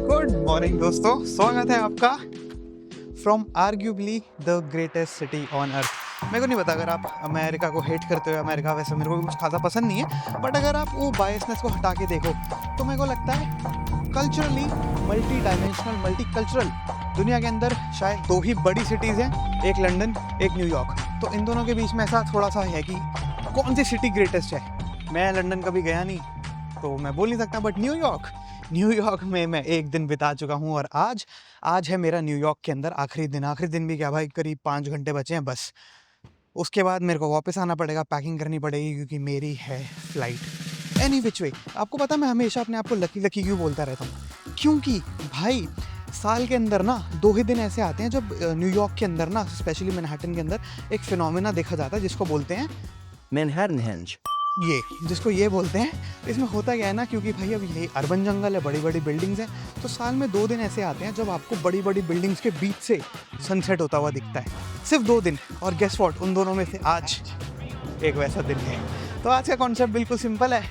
Good morning दोस्तों, स्वागत है आपका from arguably the greatest city on earth. मेरे को नहीं पता अगर आप अमेरिका को हेट करते हो, अमेरिका वैसे मेरे को भी कुछ खासा पसंद नहीं है, बट अगर आप वो बायसनेस को हटा के देखो तो मेरे को लगता है culturally multi dimensional, multi cultural दुनिया के अंदर शायद दो ही बड़ी सिटीज़ हैं, एक लंदन एक न्यूयॉर्क। तो इन दोनों के बीच में ऐसा थोड़ा सा है कि कौन सी सिटी ग्रेटेस्ट है। मैं लंदन कभी गया नहीं तो मैं बोल नहीं सकता, बट न्यूयॉर्क में मैं एक दिन बिता चुका हूँ और आज है मेरा न्यूयॉर्क के अंदर आखिरी दिन भी क्या भाई, करीब 5 घंटे बचे हैं बस। उसके बाद मेरे को वापस आना पड़ेगा, पैकिंग करनी पड़ेगी क्योंकि मेरी है फ्लाइट। एनी विच वे, आपको पता मैं हमेशा अपने आप को लकी क्यों बोलता रहता हूँ, क्योंकि भाई साल के अंदर ना 2 ही दिन ऐसे आते हैं जब न्यूयॉर्क के अंदर ना, स्पेशली मैनहट्टन के अंदर एक फिनोमेना देखा जाता है जिसको बोलते हैं मैनहट्टन हेंज। जिसको ये बोलते हैं। इसमें होता क्या है ना, क्योंकि भाई अब ये अर्बन जंगल है, बड़ी बड़ी बिल्डिंग्स हैं, तो साल में 2 दिन ऐसे आते हैं जब आपको बड़ी बड़ी बिल्डिंग्स के बीच से सनसेट होता हुआ दिखता है। सिर्फ 2 दिन, और गेस व्हाट, उन दोनों में से आज एक वैसा दिन है। तो आज का कॉन्सेप्ट बिल्कुल सिंपल है,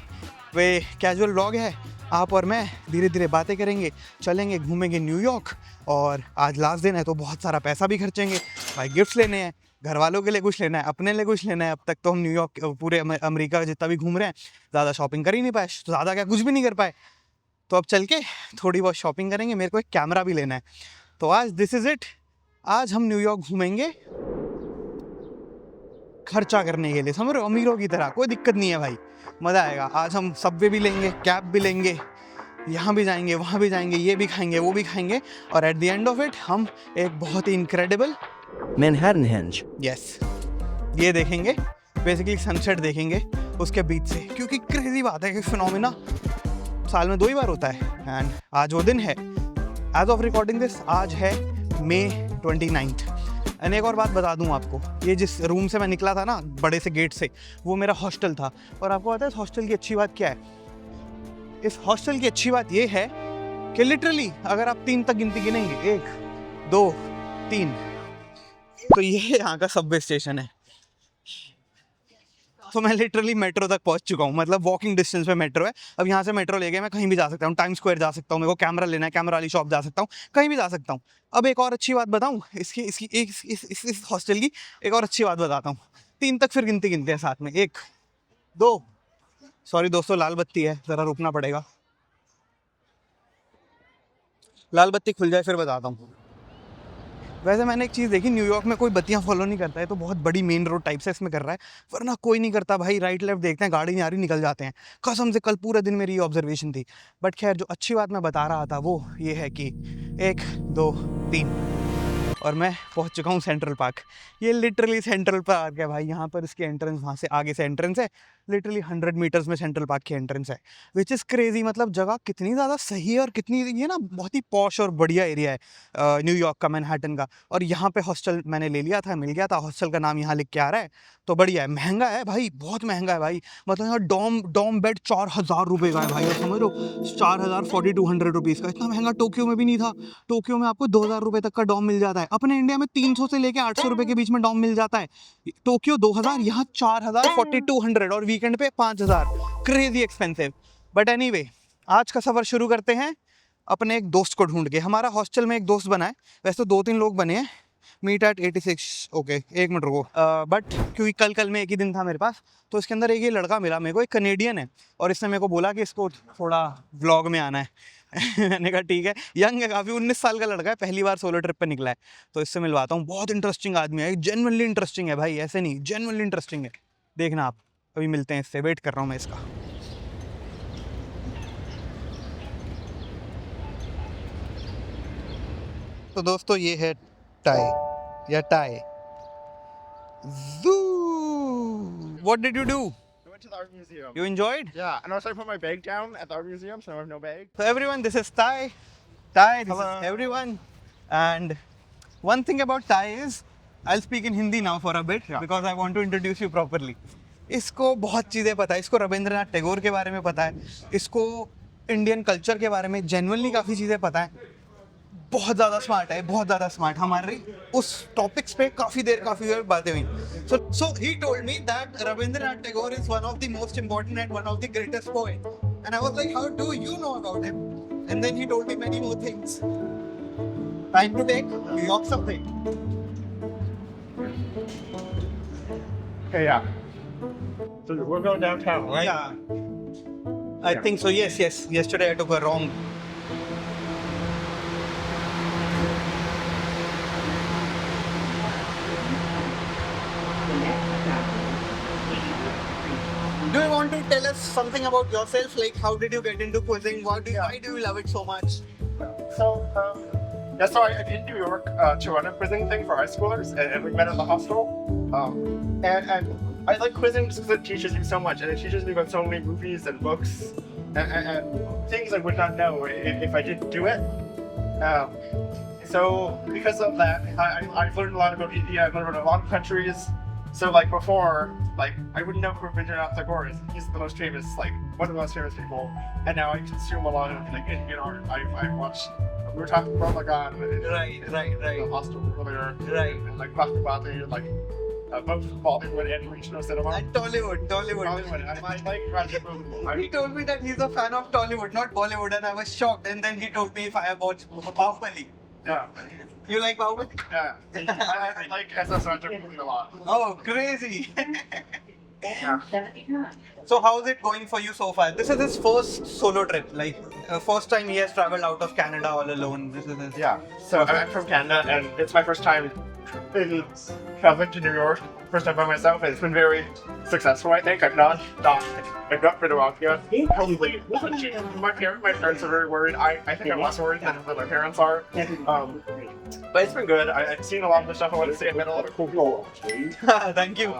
वे कैजुअल व्लॉग है। आप और मैं धीरे धीरे बातें करेंगे, चलेंगे, घूमेंगे न्यूयॉर्क, और आज लास्ट दिन है तो बहुत सारा पैसा भी खर्चेंगे भाई। गिफ्ट्स लेने हैं, घर वालों के लिए कुछ लेना है, अपने लिए कुछ लेना है। अब तक तो हम न्यूयॉर्क, पूरे अमेरिका जितना भी घूम रहे हैं, ज़्यादा शॉपिंग कर ही नहीं पाए, तो ज़्यादा क्या, कुछ भी नहीं कर पाए। तो अब चल के थोड़ी बहुत शॉपिंग करेंगे। मेरे को एक कैमरा भी लेना है, तो आज दिस इज़ इट। आज हम न्यूयॉर्क घूमेंगे खर्चा करने के लिए, समझ रहे हो, अमीरों की तरह। कोई दिक्कत नहीं है भाई, मज़ा आएगा। आज हम सबवे भी लेंगे, कैब भी लेंगे, यहाँ भी जाएंगे, वहाँ भी जाएंगे, ये भी खाएंगे, वो भी खाएंगे, और at the end of it हम एक बहुत ही इनक्रेडिबल मैनहट्टन हेंज, यस, ये देखेंगे, बेसिकली सनसेट देखेंगे उसके बीच से। क्योंकि क्रेजी बात है कि फिनोमेना साल में 2 ही बार होता है, एंड आज वो दिन है। एज ऑफ रिकॉर्डिंग दिस आज है मई 29। एंड एक और बात बता दूं आपको, ये जिस रूम से मैं निकला था ना, बड़े से गेट से, वो मेरा हॉस्टल था। और आपको पता है इस हॉस्टल की अच्छी बात क्या है? इस हॉस्टल की अच्छी बात ये है कि लिटरली अगर आप 3 तक गिनती गिनेंगे, 1 2 3, तो ये यहाँ का सबवे स्टेशन है। तो मैं लिटरली मेट्रो तक पहुँच चुका हूँ, मतलब वॉकिंग डिस्टेंस पे मेट्रो है। अब यहाँ से मेट्रो लेके मैं कहीं भी जा सकता हूँ, टाइम स्क्वायर जा सकता हूँ, मेरे को कैमरा लेना है, कैमरा वाली शॉप जा सकता हूँ, कहीं भी जा सकता हूँ। अब एक और अच्छी बात बताऊँ, इस हॉस्टल की एक और अच्छी बात बताता हूँ। 3 तक फिर गिनते हैं साथ में, 1 2, सॉरी दोस्तों, लाल बत्ती है, ज़रा रुकना पड़ेगा। लाल बत्ती खुल जाए फिर बताता हूँ। वैसे मैंने एक चीज़ देखी, न्यूयॉर्क में कोई बत्तियां फॉलो नहीं करता है, तो बहुत बड़ी मेन रोड टाइप से इसमें कर रहा है, वरना कोई नहीं करता भाई। राइट लेफ्ट देखते हैं, गाड़ी नहीं आ रही, निकल जाते हैं। कसम से कल पूरे दिन मेरी ये ऑब्जर्वेशन थी। बट खैर, जो अच्छी बात मैं बता रहा था वो ये है कि 1 2 3 और मैं पहुंच चुका हूँ सेंट्रल पार्क। ये लिटरली सेंट्रल पार्क है भाई। यहाँ पर इसकी एंट्रेंस, वहाँ से आगे से एंट्रेंस है, लिटरली 100 मीटर्स में सेंट्रल पार्क की एंट्रेंस है, विच इज़ क्रेजी। मतलब जगह कितनी ज़्यादा सही है, और कितनी ये ना बहुत ही पॉश और बढ़िया एरिया है न्यूयॉर्क का, मैनहट्टन का। और यहाँ पे हॉस्टल मैंने ले लिया था, मिल गया था, हॉस्टल का नाम यहाँ लिख के आ रहा है, तो बढ़िया है। महंगा है भाई, बहुत महंगा है भाई। मतलब यहाँ डॉम बेड 4000 रुपये का है भाई, समझ लो, 4000, 4200 रुपीज़ का। इतना महंगा टोक्यो में भी नहीं था। टोक्यो में आपको 2000 रुपये तक का डॉम मिल जाता है। अपने इंडिया में 300 से लेके 800 रुपये के बीच में डॉम मिल जाता है। टोक्यो 2000, यहाँ 4000, 4200, और वीकेंड पे 5000। Crazy expensive. बट एनीवे, आज का सफ़र शुरू करते हैं अपने एक दोस्त को ढूंढ के। हमारा हॉस्टल में एक दोस्त बना है, वैसे तो 2-3 लोग बने हैं। मीट एट 86, ओके, 1 मिनट रुको। बट क्योंकि कल में एक ही दिन था मेरे पास, तो इसके अंदर एक ये लड़का मिला मेरे को, एक कनेडियन है, और इसने मेरे को बोला कि इसको थोड़ा व्लॉग में आना है। मैंने कहा ठीक है। यंग है काफ़ी, 19 साल का लड़का है, पहली बार सोलो ट्रिप पे निकला है, तो इससे मिलवाता हूँ। बहुत इंटरेस्टिंग आदमी है, जेन्युइनली इंटरेस्टिंग है भाई, ऐसे नहीं, जेन्युइनली इंटरेस्टिंग है। देखना आप, अभी मिलते हैं इससे, वेट कर रहा हूँ मैं इसका। तो दोस्तों ये है टाई, या tie. What did you do? We went to the art museum. You enjoyed? Yeah, and I was trying to put my bag down at the art museum, so I have no bag. So everyone, this is Ty. Ty, this Hello. is everyone. And one thing about Ty is, I'll speak in Hindi now for a bit, Yeah. because I want to introduce you properly. इसको बहुत चीज़ें पता है, इसको रविंद्रनाथ टैगोर के बारे में पता है, इसको इंडियन कल्चर के बारे में जेन्युइनली काफ़ी चीज़ें पता है। बहुत ज़्यादा स्मार्ट है, बहुत ज़्यादा स्मार्ट। हमारी उस टॉपिक्स पे काफ़ी देर बातें हुई। So he told me that Rabindranath Tagore is one of the most important and one of the greatest poets. And I was like, how do you know about him? And then he told me many more things. Time to take New York subway. Okay, yeah. So we're going downtown, right? Yeah. I think so, yes. Yesterday I took a wrong. Do you want to tell us something about yourself? Like, how did you get into quizzing? Why do you love it so much? So I did New York to run a quizzing thing for high schoolers, and we met at the hostel. And I like quizzing just because it teaches you so much, and it teaches me about so many movies and books and things I would not know if I didn't do it. So because of that, I've learned a lot about India. I've learned about a lot of countries. So like before, like I wouldn't know who Rabindranath Tagore is. He's the most famous, like one of the most famous people. And now I consume a lot of like Indian art. I watched. We were talking about Lagan and Right. the hostel earlier. Right. And like talking about the like both Bollywood and regional cinema. And Tollywood. Hollywood. I like Rajapur. He told me that he's a fan of Tollywood, not Bollywood, and I was shocked. And then he told me if I have watched Bahubali. Yeah. You like Bahubali? Yeah. I like SS Rajapur a lot. Oh, crazy! Yeah. So how's it going for you so far? This is his first solo trip, like first time he has traveled out of Canada all alone. This is his. Yeah. So I'm from Canada, and it's my first time traveling to New York. First time by myself, and it's been very successful. I think I've not been around yet. Hopefully, my parents are very worried. I think I'm less worried than my parents are. But it's been good. I've seen a lot of the stuff I want to see. I met a lot of cool people. Thank you.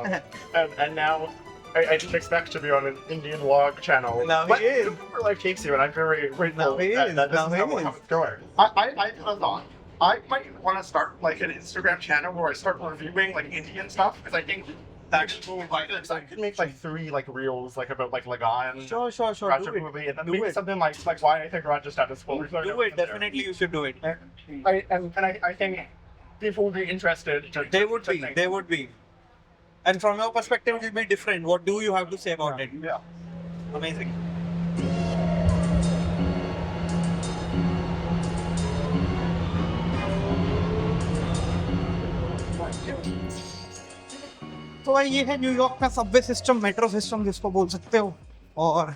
And now I didn't expect to be on an Indian vlog channel. Now he But is. Super life takes you, and I'm very grateful Now he is. that this Now is he how is. it's going. I thought I might want to start like an Instagram channel where I start reviewing like Indian stuff because I think that's cool. Like I could make like 3 like reels like about like Lagan, Sure. Do Rajapur, and then Do maybe it. something like why I think Rajasthan is cool. Do it. Definitely, you should do it. I think people would be interested. They would be. And from your perspective, it will be different. What do you have to say about it? Yeah. Amazing. तो भाई ये है New York का Subway system, metro system जिसको बोल सकते हो। और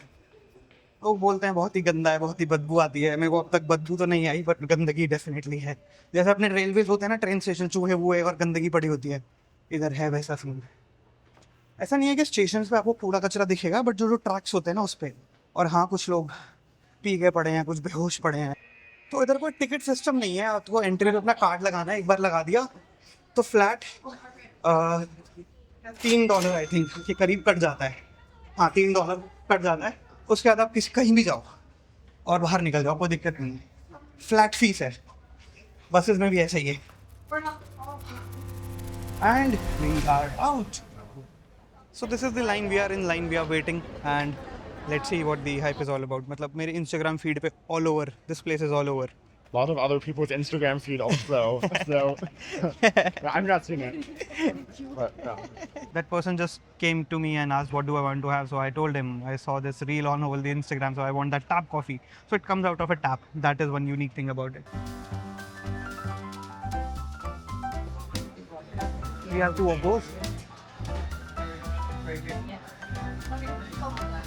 लोग बोलते हैं बहुत ही गंदा है, बहुत ही बदबू आती है। मेरे को अब तक बदबू तो नहीं आई, बट गंदगी डेफिनेटली है। जैसे अपने रेलवेज होते हैं ना, ट्रेन स्टेशन, चूहे वूहे और गंदगी पड़ी होती है, इधर है वैसा सीन। ऐसा नहीं है कि स्टेशन पे आपको कूड़ा कचरा दिखेगा, बट जो ट्रैक्स होते हैं ना उस पर। और हाँ, कुछ लोग पी के पड़े हैं, कुछ बेहोश पड़े हैं। तो इधर कोई टिकट सिस्टम नहीं है। आपको एंट्री पे अपना कार्ड लगाना है, एक बार लगा दिया तो फ्लैट $3 आई थिंक के करीब कट जाता है। हाँ, $3 कट जाता है। उसके बाद आप कहीं भी जाओ और बाहर निकल जाओ, कोई दिक्कत नहीं है। फ्लैट फीस है। बसेस में भी ऐसा ही है। And we are out. So this is the line we are in. We are waiting, and let's see what the hype is all about. मतलब मेरे Instagram feed पे all over, this place is all over. A lot of other people's Instagram feed also, so I'm not seeing it. But That person just came to me and asked what do I want to have, so I told him I saw this reel on over the Instagram, so I want that tap coffee. So it comes out of a tap. That is one unique thing about it. We have 2 of those.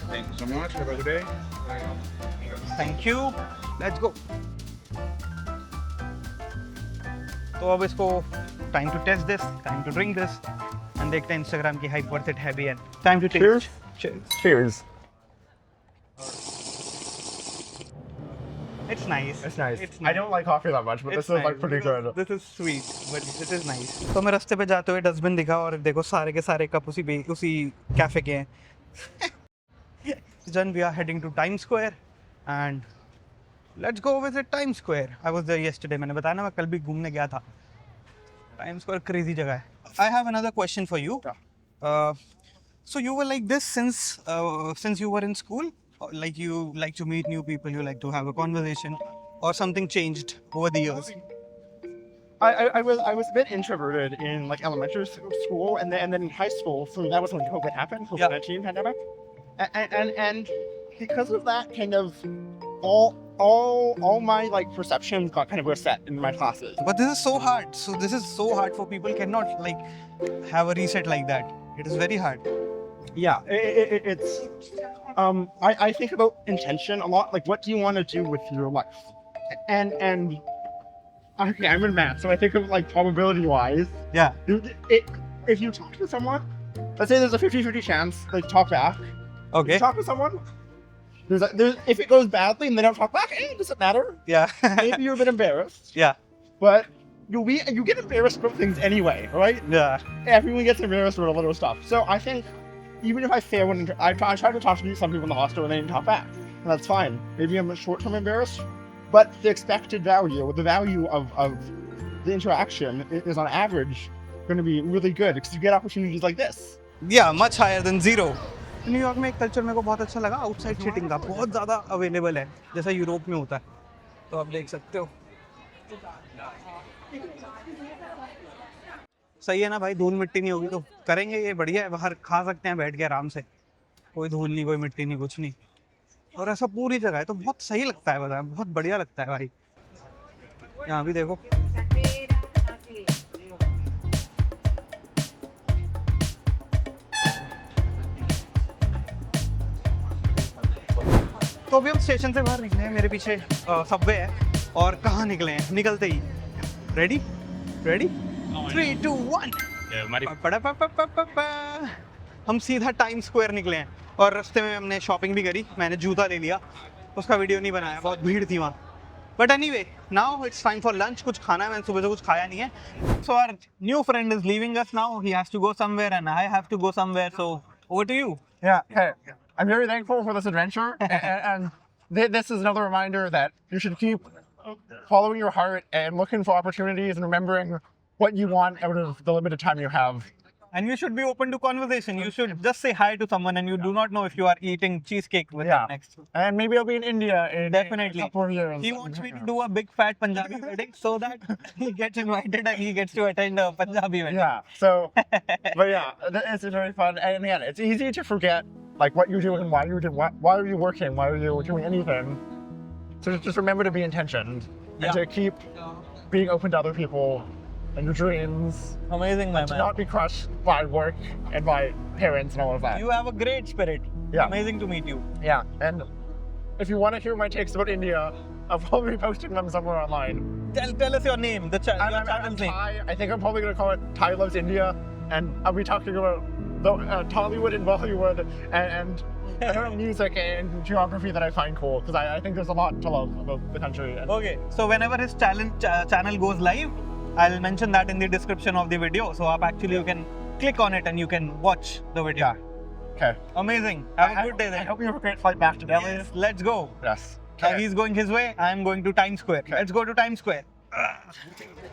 thank you so much. Have a good day. Thank you. Let's go. तो अब इसको time to taste this, time to drink this, and देखते हैं Instagram की hype worth it है भी है। Time to Cheers. Cheers. It's nice. It's nice. I don't like coffee that much, but this is like pretty good. This is sweet, but this is nice. तो मैं रास्ते पे जाते हुए डस्टबिन दिखा और देखो सारे के सारे कप उसी कैफे के हैं। Then we are heading to Times Square and let's go visit Times Square. I was there yesterday. मैंने बताया ना मैं कल भी घूमने गया था। Times Square crazy जगह है। I have another question for you. So you were like this since you were in school? Like you like to meet new people, you like to have a conversation, or something changed over the years? I was a bit introverted in like elementary school and then in high school. So that was when COVID happened, COVID-19 pandemic, and because of that, kind of all my like perceptions got kind of reset in my classes. But this is so hard. So this is so hard for people cannot like have a reset like that. It is very hard. Yeah, it's I think about intention a lot. Like, what do you want to do with your life? And okay, I'm in math, so I think of like probability wise. Yeah. If you talk to someone, let's say there's a 50-50 chance they talk back. Okay. You talk to someone. There's if it goes badly and they don't talk back, it doesn't matter. Yeah. Maybe you're a bit embarrassed. Yeah. But you get embarrassed about things anyway, right? Yeah. Everyone gets embarrassed about a little stuff. So I think even if I fail when I tried to talk to some people in the hostel and they didn't talk back, and that's fine. Maybe I'm short-term embarrassed, but the expected value, the value of the interaction is on average going to be really good because you get opportunities like this. Yeah, much higher than zero. New York में एक culture मेरे को बहुत अच्छा लगा outside cheating का बहुत ज़्यादा अवेलेबल है जैसा यूरोप में होता है तो आप देख सकते हो सही है ना भाई धूल मिट्टी नहीं होगी तो करेंगे ये बढ़िया है बाहर खा सकते हैं बैठ के आराम से कोई धूल नहीं कोई मिट्टी नहीं कुछ नहीं और ऐसा पूरी जगह है तो बहुत सही लगता है बताया बहुत बढ़िया लगता है भाई यहाँ भी देखो तो अभी हम स्टेशन से बाहर निकले हैं मेरे पीछे सबवे है और कहाँ निकले हैं निकलते ही रेडी 3, 2, 1 हम सीधा टाइम स्क्वायर निकले हैं और रास्ते में हमने शॉपिंग भी करी मैंने जूता ले लिया उसका वीडियो नहीं बनाया बहुत भीड़ थी वहाँ but anyway now it's time for lunch कुछ खाना है मैंने सुबह से कुछ खाया नहीं है so our new friend is leaving us now he has to go somewhere and I have to go somewhere so over to you Yeah, hey, I'm very thankful for this adventure, and this is another reminder that you should keep following your heart and looking for opportunities and remembering what you want out of the limited time you have. And you should be open to conversation. You should just say hi to someone and you do not know if you are eating cheesecake with them next. And maybe I'll be in India in Definitely. a couple of years. He wants me to do a big fat Punjabi wedding so that he gets invited and he gets to attend a Punjabi wedding. Yeah, so, but yeah, it's very fun. And again, it's easy to forget like what you're doing, why you're doing, why are you working, why are you doing anything. So just remember to be intentioned and to keep being open to other people and your dreams. Amazing, my To man. not be crushed by work and by parents and all of that. You have a great spirit. Yeah. Amazing to meet you. Yeah, and if you want to hear my takes about India, I'll probably be posting them somewhere online. Tell us your name, your channel's name. I think I'm probably going to call it Ty Loves India, and I'll be talking about the Tollywood and Bollywood and music and geography that I find cool, because I think there's a lot to love about the country. Okay, so whenever his channel goes live, I'll mention that in the description of the video. So you can click on it and you can watch the video. Yeah. Okay. Amazing. Have a good day I then. hope you have a great flight back to Delhi. Yes, let's go. Yes. He's going his way. I'm going to Times Square. Let's go to Times Square.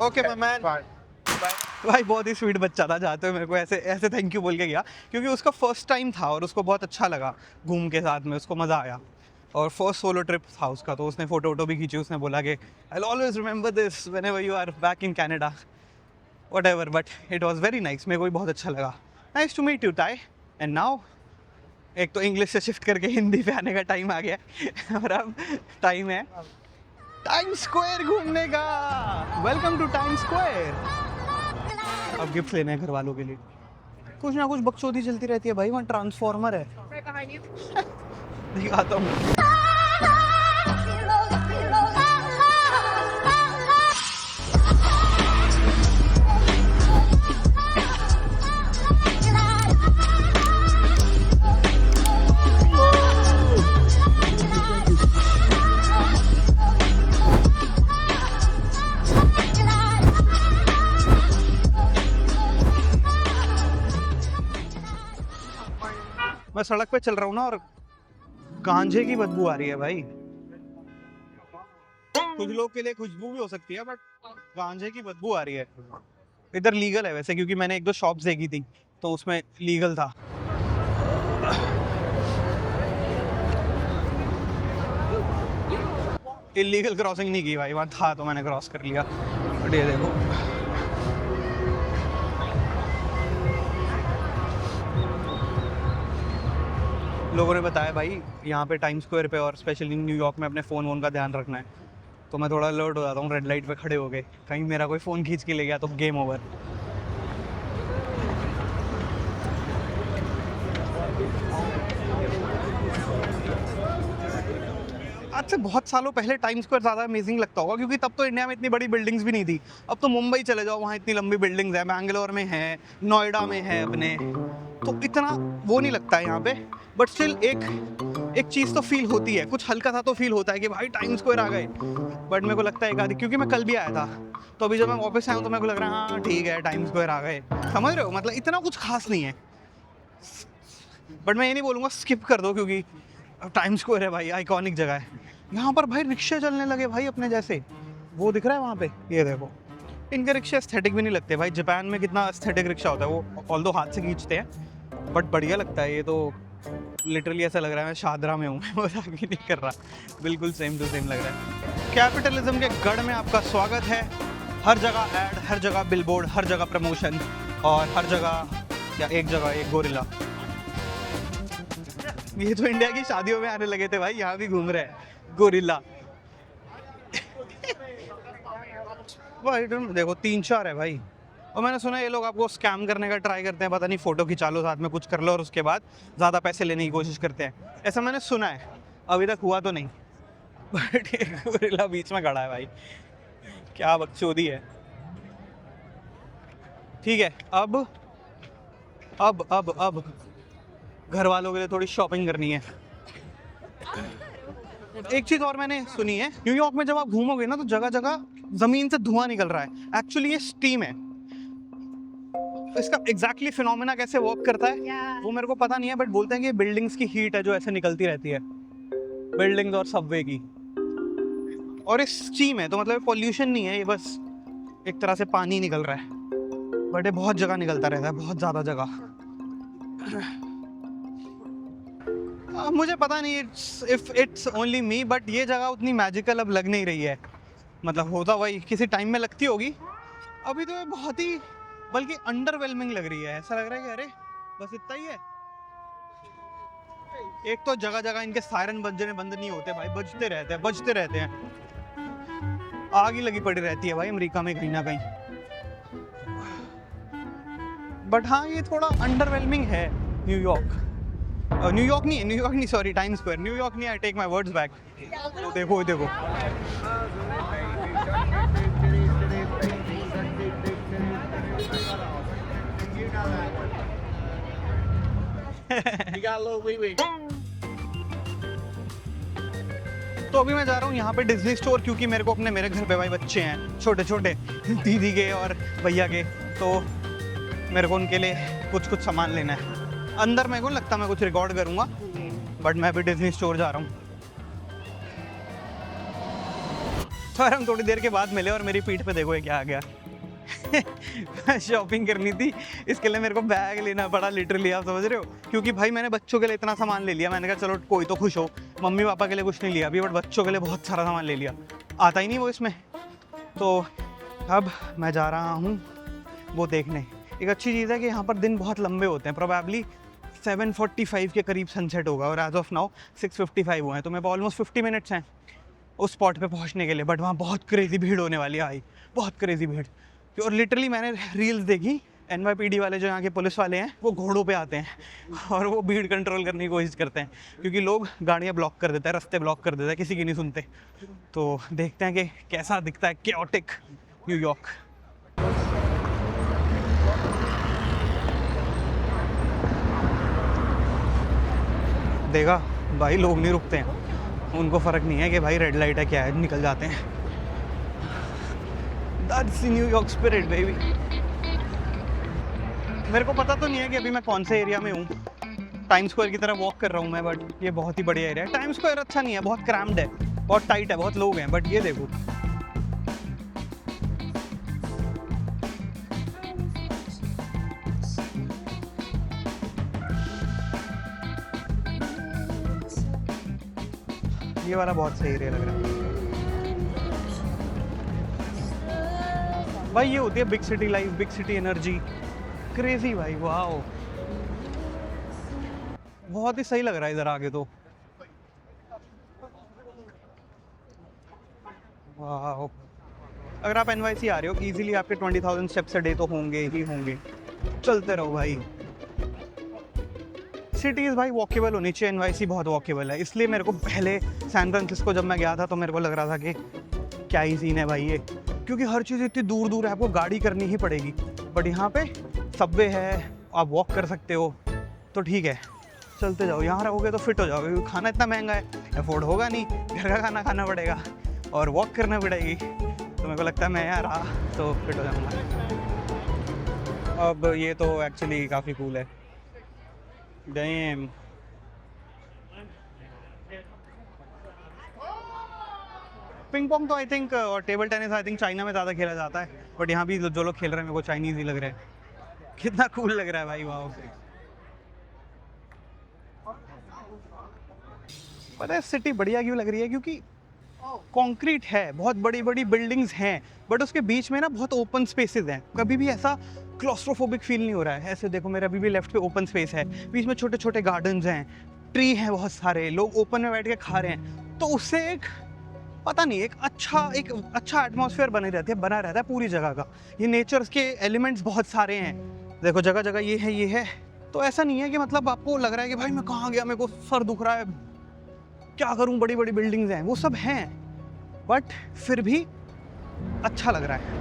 Okay, my man. Bye. भाई बहुत ही sweet बच्चा था जाते हुए मेरे को ऐसे thank you बोल के गया क्योंकि उसका फर्स्ट टाइम था और उसको बहुत अच्छा लगा घूम के साथ में उसको मज़ा आया और फर्स्ट सोलो ट्रिप था उसका तो उसने फ़ोटो भी खींची उसने बोला कि I will always remember this whenever you are back in Canada whatever but it was very nice मेरे को भी बहुत अच्छा लगा nice to meet you Ty and now एक तो इंग्लिश से शिफ्ट करके हिंदी पे आने का टाइम आ गया और अब टाइम है टाइम स्क्वायर घूमने का वेलकम टू टाइम स्क्वायर अब गिफ्ट लेने हैं घर वालों के लिए कुछ ना कुछ बकचोदी चलती रहती है भाई वहाँ ट्रांसफॉर्मर है दिखाता हूँ मैं सड़क पे चल रहा हूँ ना और गांजे की बदबू आ रही है भाई कुछ लोग के लिए खुशबू भी हो सकती है बट गांजे की बदबू आ रही है इधर लीगल है वैसे क्योंकि मैंने 1-2 शॉप्स देखी थी तो उसमें लीगल था इलीगल क्रॉसिंग नहीं की भाई, वहाँ था तो मैंने क्रॉस कर लिया। बट ये देखो लोगों ने बताया भाई यहाँ पे टाइम स्क्वायर पे और स्पेशली न्यूयॉर्क में अपने फ़ोन वोन का ध्यान रखना है। तो मैं थोड़ा अलर्ट हो जाता हूँ रेड लाइट पे खड़े हो गए, कहीं मेरा कोई फ़ोन खींच के ले गया तो गेम ओवर। आज से बहुत सालों पहले टाइम स्क्वायर ज़्यादा अमेजिंग लगता होगा क्योंकि तब तो इंडिया में इतनी बड़ी बिल्डिंग्स भी नहीं थी। अब तो मुंबई चले जाओ, वहाँ इतनी लंबी बिल्डिंग्स है, बैंगलोर में है, नोएडा में है अपने, तो इतना वो नहीं लगता है यहाँ पे। बट स्टिल एक चीज़ तो फील होती है, कुछ हल्का सा तो फील होता है कि भाई टाइम स्क्वायर आ गए। बट मेरे को लगता है एक आधी, क्योंकि मैं कल भी आया था तो अभी जब मैं वापस आया हूँ तो मेरे को लग रहा है हाँ ठीक है टाइम स्क्वायर आ गए। समझ रहे हो, मतलब इतना कुछ खास नहीं है। बट मैं ये नहीं बोलूँगा स्किप कर दो क्योंकि टाइम स्क्वायर है भाई, आइकॉनिक जगह है। यहाँ पर भाई रिक्शे चलने लगे भाई अपने जैसे, वो दिख रहा है वहाँ पे, ये देखो। इनके रिक्शे एस्थेटिक भी नहीं लगते भाई। जापान में कितना एस्थेटिक रिक्शा होता है, वो ऑल्दो हाथ से खींचते हैं बट बढ़िया लगता है। ये तो लिटरली ऐसा लग रहा है मैं शादरा में हूँ, मजाक भी नहीं कर रहा, बिल्कुल सेम टू सेम लग रहा है। कैपिटलिज्म के गढ़ में आपका स्वागत है। हर जगह ऐड, हर जगह बिलबोर्ड, हर जगह प्रमोशन और हर जगह या एक जगह एक गोरिल्ला। ये तो इंडिया की शादियों में आने लगे थे भाई, यहाँ भी घूम रहे हैं गोरिल्ला। भाई देखो 3-4 है भाई। और मैंने सुना ये लोग आपको स्कैम करने का ट्राई करते हैं, पता नहीं फ़ोटो खिंचा लो साथ में कुछ कर लो और उसके बाद ज़्यादा पैसे लेने की कोशिश करते हैं, ऐसा मैंने सुना है। अभी तक हुआ तो नहीं बट एक गोरिल्ला बीच में खड़ा है भाई, क्या बकचोदी है। ठीक है, अब घर वालों के लिए थोड़ी शॉपिंग करनी है। एक चीज़ और मैंने सुनी है, न्यूयॉर्क में जब आप घूमोगे ना तो जगह जगह ज़मीन से धुआं निकल रहा है। एक्चुअली ये स्टीम है। इसका एग्जैक्टली फिनोमेना कैसे वर्क करता है वो मेरे को पता नहीं है, बट बोलते हैं कि बिल्डिंग्स की हीट है जो ऐसे निकलती रहती है, बिल्डिंग्स और सबवे की, और ये स्टीम है तो मतलब पॉल्यूशन नहीं है, ये बस एक तरह से पानी निकल रहा है। बट ये बहुत जगह निकलता रहता है, बहुत ज़्यादा जगह। मुझे पता नहीं if it's only me, but ये जगह उतनी मैजिकल अब लग नहीं रही है। मतलब होता वही किसी टाइम में लगती होगी, अभी तो ये बहुत ही बल्कि अंडरवेलमिंग लग रही है। ऐसा लग रहा है कि अरे बस इतना ही है। एक तो जगह जगह इनके सायरन बजने बंद नहीं होते भाई, बजते रहते हैं। आग ही लगी पड़ी रहती है भाई अमेरिका में कहीं ना कहीं। बट हाँ ये थोड़ा अंडरवेलमिंग है न्यूयॉर्क। न्यूयॉर्क नहीं सॉरी, टाइम स्क्वायर। न्यूयॉर्क नहीं, I take my words back. देखो तो अभी मैं जा रहा हूँ यहाँ पे डिज्नी स्टोर, क्योंकि मेरे को मेरे घर पे भाई बच्चे हैं छोटे छोटे, दीदी के और भैया के, तो मेरे को उनके लिए कुछ सामान लेना है। अंदर मेरे को लगता मैं कुछ रिकॉर्ड करूँगा, बट मैं अभी डिज्नी स्टोर जा रहा हूँ। तो हम थोड़ी देर के बाद मिले और मेरी पीठ पे देखो ये क्या आ गया। शॉपिंग करनी थी, इसके लिए मेरे को बैग लेना पड़ा लिटरली, आप समझ रहे हो, क्योंकि भाई मैंने बच्चों के लिए इतना सामान ले लिया। मैंने कहा चलो कोई तो खुश हो, मम्मी पापा के लिए कुछ नहीं लिया अभी, बट बच्चों के लिए बहुत सारा सामान ले लिया, आता ही नहीं वो इसमें। तो अब मैं जा रहा हूँ वो देखने। एक अच्छी चीज़ है कि यहाँ पर दिन बहुत लंबे होते हैं, प्रोबेबली 7:45 के करीब सनसेट होगा और एज ऑफ नाउ 6:55 हुए हैं, तो मेरे पास ऑलमोस्ट 50 मिनट्स हैं उस स्पॉट पे पहुँचने के लिए। बट वहाँ बहुत क्रेजी भीड़ होने वाली है भाई, बहुत क्रेजी भीड़। और लिटरली मैंने रील्स देखी, NYPD वाले जो यहाँ के पुलिस वाले हैं वो घोड़ों पे आते हैं और वो भीड़ कंट्रोल करने की कोशिश करते हैं, क्योंकि लोग गाड़ियाँ ब्लॉक कर देते हैं, रास्ते ब्लॉक कर देते हैं, किसी की नहीं सुनते। तो देखते हैं कि कैसा दिखता है कैओटिक न्यूयॉर्क। देखा भाई, लोग नहीं रुकते हैं, उनको फ़र्क नहीं है कि भाई रेड लाइट है क्या है, निकल जाते हैं। That's the New York spirit, baby. मेरे को पता तो नहीं है कि अभी मैं कौन से एरिया में हूँ। टाइम स्क्वायर की तरफ वॉक कर रहा हूँ मैं, बट ये बहुत ही बढ़िया एरिया है। टाइम स्क्वायर अच्छा नहीं है, बहुत क्रैम्ड है, बहुत टाइट है, बहुत लोग हैं। बट ये देखो, ये वाला बहुत सही एरिया लग रहा है। भाई ये होती है big city life, big city energy, crazy भाई, वाह बहुत ही सही लग रहा है इधर आगे तो। वाह, अगर आप NYC आ रहे हो इजीली आपके 20,000 स्टेप्स अ डे तो होंगे ही होंगे। चलते रहो भाई। सिटीज़ भाई वॉकेबल होनी चाहिए, NYC बहुत वॉकेबल है, इसलिए मेरे को पहले सैन फ्रांसिस्को जब मैं गया था तो मेरे को लग रहा था कि क्या ही सीन है भाई ये, क्योंकि हर चीज़ इतनी दूर दूर है, आपको गाड़ी करनी ही पड़ेगी। बट यहाँ पे सबवे है, आप वॉक कर सकते हो, तो ठीक है चलते जाओ। यहाँ रहोगे तो फिट हो जाओगे, क्योंकि खाना इतना महंगा है, अफोर्ड होगा नहीं, घर का खाना खाना पड़ेगा और वॉक करना पड़ेगी। तो मेरे को लगता है मैं यहाँ रहा तो फिट हो जाऊँगा। अब ये तो एक्चुअली काफ़ी कूल है। डैम, पिंग पोंग तो आई थिंक और table tennis I think China में ज़्यादा खेला जाता है, बट यहाँ भी जो लोग खेल रहे हैं मेरे को चाइनीज़ ही लग रहे हैं। कितना कूल लग रहा है भाई, वाह। पता है सिटी बढ़िया क्यों लग रही है, क्योंकि कंक्रीट है, बहुत बड़ी बड़ी बिल्डिंग्स हैं, बट उसके बीच में ना बहुत ओपन स्पेसेस हैं। कभी भी ऐसा क्लॉस्ट्रोफोबिक फील नहीं हो रहा है। ऐसे देखो मेरे अभी भी लेफ्ट पे ओपन स्पेस है, बीच में छोटे छोटे गार्डन्स हैं, ट्री हैं बहुत सारे, लोग ओपन में बैठ के खा रहे हैं, तो उससे एक पता नहीं एक अच्छा एटमॉस्फेयर बना रहता है पूरी जगह का। ये नेचर्स के एलिमेंट्स बहुत सारे हैं, देखो जगह जगह ये है, तो ऐसा नहीं है कि मतलब आपको लग रहा है कि भाई मैं कहाँ गया, मेरे को सर दुख रहा है, क्या करूँ, बड़ी बड़ी बिल्डिंग्स हैं, वो सब हैं, बट फिर भी अच्छा लग रहा है।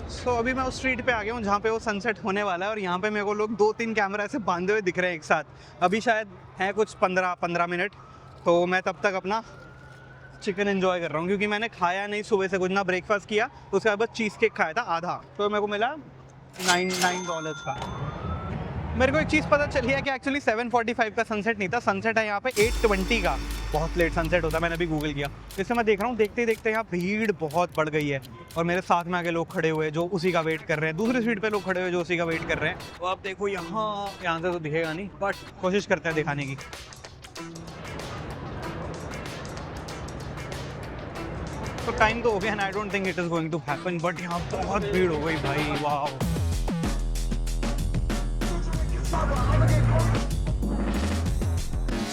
सो अभी मैं उस स्ट्रीट पे आ गया हूँ जहाँ पे वो सनसेट होने वाला है, और यहाँ पे मेरे को लोग 2-3 कैमरा ऐसे बांधे हुए दिख रहे हैं एक साथ। अभी शायद हैं कुछ 15 मिनट, तो मैं तब तक अपना चिकन एंजॉय कर रहा हूँ, क्योंकि मैंने खाया नहीं सुबह से कुछ, ना ब्रेकफास्ट किया, तो उसके बाद बस चीज़ केक खाया था आधा, तो मेरे को मिला $9 का। मेरे को एक चीज़ पता चली है कि एक्चुअली 7:45 का सनसेट नहीं था, सनसेट है यहाँ पे 8:20 का, बहुत लेट सनसेट होता है, मैंने अभी गूगल किया। इससे मैं देख रहा हूँ, देखते ही देखते यहाँ भीड़ बहुत बढ़ गई है, और मेरे साथ में आगे लोग खड़े हुए जो उसी का वेट कर रहे हैं, दूसरी सीट पे लोग खड़े हुए जो उसी का वेट कर रहे हैं। तो आप देखो यहाँ से तो दिखेगा नहीं, बट कोशिश करते हैं दिखाने की। तो टाइम तो हो गया, and I don't think it is going to happen, but यहाँ बहुत भीड़ हो गई भाई, वाह।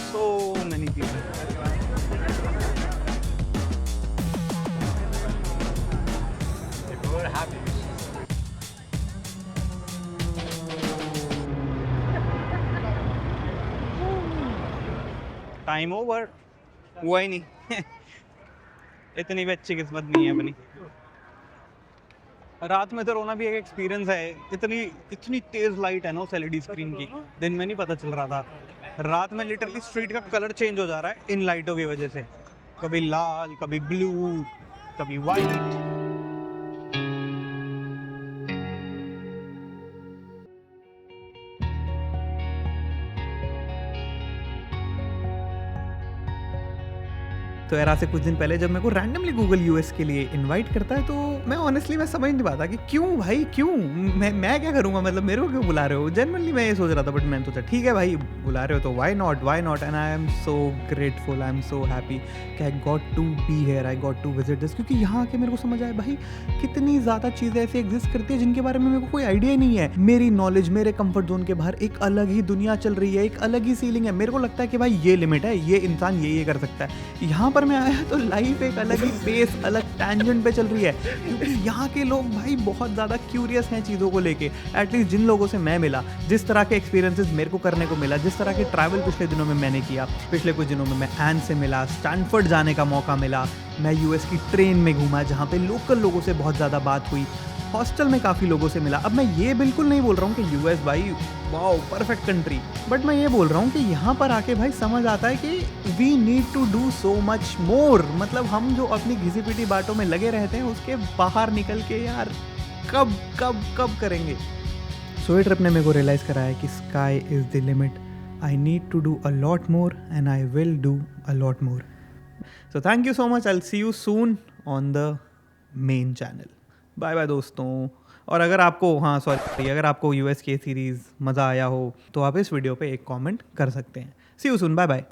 So many people. Time over हुआ ही नहीं। इतनी भी अच्छी किस्मत नहीं है अपनी। रात में तो रोना भी एक एक्सपीरियंस है, इतनी तेज लाइट है ना उस LED स्क्रीन की, दिन में नहीं पता चल रहा था। रात में लिटरली स्ट्रीट का कलर चेंज हो जा रहा है इन लाइटों की वजह से, कभी लाल, कभी ब्लू, कभी वाइट। तो यार आज से कुछ दिन पहले जब मेरे को रैंडमली गूगल US के लिए इनवाइट करता है, तो मैं ऑनेस्टली मैं समझ नहीं पाता कि क्यों भाई, क्यों मैं क्या करूँगा, मतलब मेरे को क्यों बुला रहे हो। जनरली मैं ये सोच रहा था, बट मैंने सोचा ठीक है भाई बुला रहे हो तो why not, and I am so grateful, I am so happy कि I got to be here, I got to visit this. क्योंकि यहाँ के मेरे को समझ आया भाई कितनी ज़्यादा चीज़ें ऐसी एग्जिस्ट करती है जिनके बारे में मेरे को कोई आइडिया नहीं है। मेरी नॉलेज, मेरे कंफर्ट जोन के बाहर एक अलग ही दुनिया चल रही है, एक अलग ही सीलिंग है। मेरे को लगता है कि भाई ये लिमिट है, ये इंसान ये कर सकता है। यहाँ पर मैं आया तो लाइफ एक अलग ही पेस, अलग टैंजेंट पे चल रही है, क्योंकि यहाँ के लोग भाई बहुत ज़्यादा क्यूरियस हैं चीज़ों को लेके। एटलीस्ट जिन लोगों से मैं मिला, जिस तरह के एक्सपीरियंसेस मेरे को करने को मिला, जिस तरह के ट्रैवल पिछले दिनों में मैंने किया, पिछले कुछ दिनों में मैं एन से मिला, स्टैनफोर्ड जाने का मौका मिला, मैं US की ट्रेन में घूमा जहाँ पे लोकल लोगों से बहुत ज़्यादा बात हुई, हॉस्टल में काफ़ी लोगों से मिला। अब मैं ये बिल्कुल नहीं बोल रहा हूँ कि US भाई वाओ परफेक्ट कंट्री, बट मैं ये बोल रहा हूँ कि यहाँ पर आके भाई समझ आता है कि we need to do so much more. मतलब हम जो अपनी घिसी पिटी बातों में लगे रहते हैं उसके बाहर निकल के यार कब करेंगे। सो ये ट्रिप ने मेरे को रियलाइज़ कराया कि sky is the limit, I need to do a lot more and I will do a lot more. So thank you so much, I will see you soon on the main channel. Bye bye दोस्तों। और अगर आपको अगर आपको US की series मज़ा आया हो तो आप इस वीडियो पे एक कमेंट कर सकते हैं। सी यू सून, बाय बाय।